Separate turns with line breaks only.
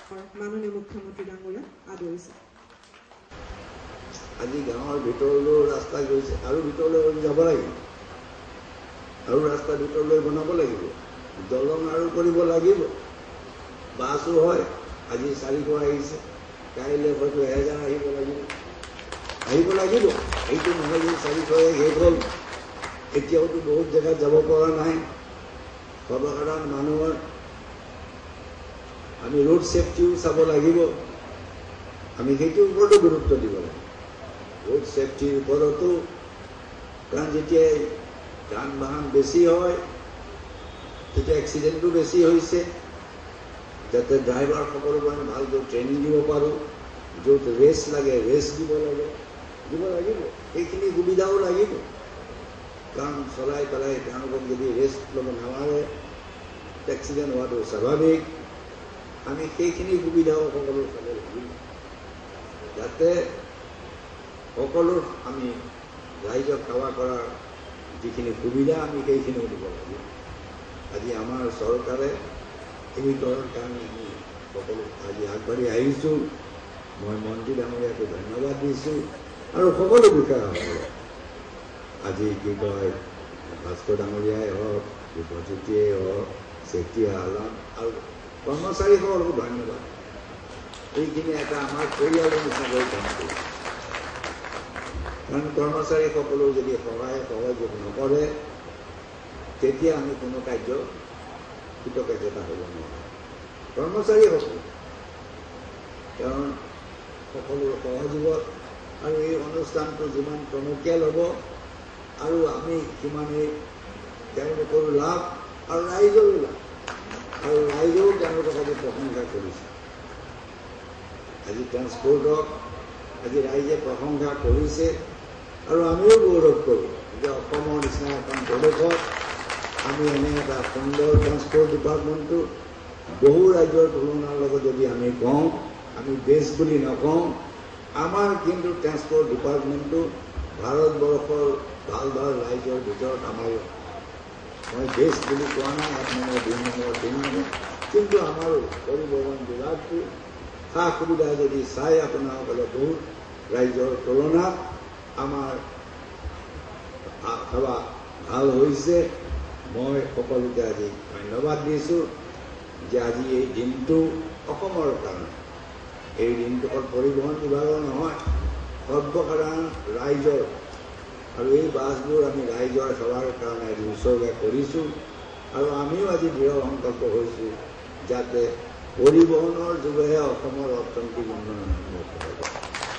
মাননীয় মুখ্যমন্ত্ৰী ডাঙৰীয়া আদৰিছে।
আজি গাঁৱৰ ভিতৰলৈ ৰাস্তা গৈছে আৰু ভিতৰলৈ যাব লাগিব আৰু ৰাস্তা ভিতৰলৈ বনাব লাগিব, দলং আৰু কৰিব লাগিব, বাছো হয়। আজি 400 আহিছে, কাইলৈ হয়তো 1000 আহিব লাগিব। এইটো নহয় যে 400 শেষ হ'ল, এতিয়াওতো বহুত জেগাত যাব পৰা নাই। সৰ্বসাধাৰণ মানুহৰ আমি ৰোড ছেফটিও চাব লাগিব, আমি সেইটোৰ ওপৰতো গুৰুত্ব দিব লাগিব। ৰোড ছেফটিৰ ওপৰতো, কাৰণ যেতিয়াই যান বাহন বেছি হয় তেতিয়া এক্সিডেণ্টো বেছি হৈছে। যাতে ড্ৰাইভাৰসকলক আমি ভালকৈ ট্ৰেইনিং দিব পাৰোঁ, য'ত ৰেষ্ট লাগে ৰেষ্ট দিব লাগিব, সেইখিনি সুবিধাও লাগিব। কাৰণ চলাই পেলাই তেওঁলোকক যদি ৰেষ্ট ল'ব নালাগে এক্সিডেণ্ট হোৱাটো স্বাভাৱিক। আমি সেইখিনি সুবিধাও সকলো চাব লাগিব, যাতে সকলো আমি ৰাইজক সেৱা কৰাৰ যিখিনি সুবিধা আমি সেইখিনিও দিব লাগিব। আজি আমাৰ চৰকাৰে এইবোৰৰ কাৰণে আমি সকলো আজি আগবাঢ়ি আহিছোঁ। মই মন্ত্ৰী ডাঙৰীয়াকো ধন্যবাদ দিছোঁ আৰু সকলো বিষয়াসকলক, আজি কি কয় ভাস্কৰ ডাঙৰীয়াই হওক, দীপজ্যোতিয়েই হওক, চেতিয়া আলম আৰু কৰ্মচাৰীসকলকো ধন্যবাদ। এইখিনি এটা আমাৰ পৰিয়ালৰ নিচিনাকৈ কাম কৰিছে। কাৰণ কৰ্মচাৰীসকলেও যদি সহায় সহযোগ নকৰে তেতিয়া আমি কোনো কাৰ্য কৃতকাৰ্যতা হ'ব নোৱাৰে। কৰ্মচাৰীসকল কাৰণ সকলোৰে সহযোগত আৰু এই অনুষ্ঠানটো যিমান টনকিয়াল হ'ব আৰু আমি সিমানেই তেওঁলোকৰো লাভ আৰু ৰাইজৰো লাভ, আৰু ৰাইজেও তেওঁলোকক আজি প্ৰশংসা কৰিছে। আজি ট্ৰান্সপৰ্টক আজি ৰাইজে প্ৰশংসা কৰিছে আৰু আমিও গৌৰৱ কৰোঁ যে অসমৰ নিচিনা এখন প্ৰদেশত আমি এনে এটা সুন্দৰ ট্ৰান্সপৰ্ট ডিপাৰ্টমেণ্টটো বহু ৰাজ্যৰ তুলনাৰ লগত যদি আমি কওঁ, আমি বেষ্ট বুলি নকওঁ, আমাৰ কিন্তু ট্ৰান্সপৰ্ট ডিপাৰ্টমেণ্টটো ভাৰতবৰ্ষৰ ভাল ভাল ৰাজ্যৰ ভিতৰত আমাৰ, মই বেষ্ট বুলি কোৱা নাই, 1 নম্বৰ 2 নম্বৰ 3 নম্বৰ, কিন্তু আমাৰো পৰিবহণ বিভাগটো সা সুবিধা যদি চাই আপোনাসকলে বহুত ৰাজ্যৰ তুলনাত আমাৰ সেৱা ভাল হৈছে। মই সকলোকে আজি ধন্যবাদ দিছোঁ যে আজি এই দিনটো অসমৰ কাৰণে, এই দিনটো অকল পৰিবহণ বিভাগৰ নহয়, সৰ্বসাধাৰণ ৰাইজৰ, আৰু এই বাছবোৰ আমি ৰাইজৰ সেৱাৰ কাৰণে আজি উৎসৰ্গা কৰিছোঁ। আৰু আমিও আজি দৃঢ় সংকল্প হৈছোঁ যাতে পৰিবহণৰ যোগেহে অসমৰ অৰ্থনৈতিক উন্নয়ন সম্ভৱ হ'ব।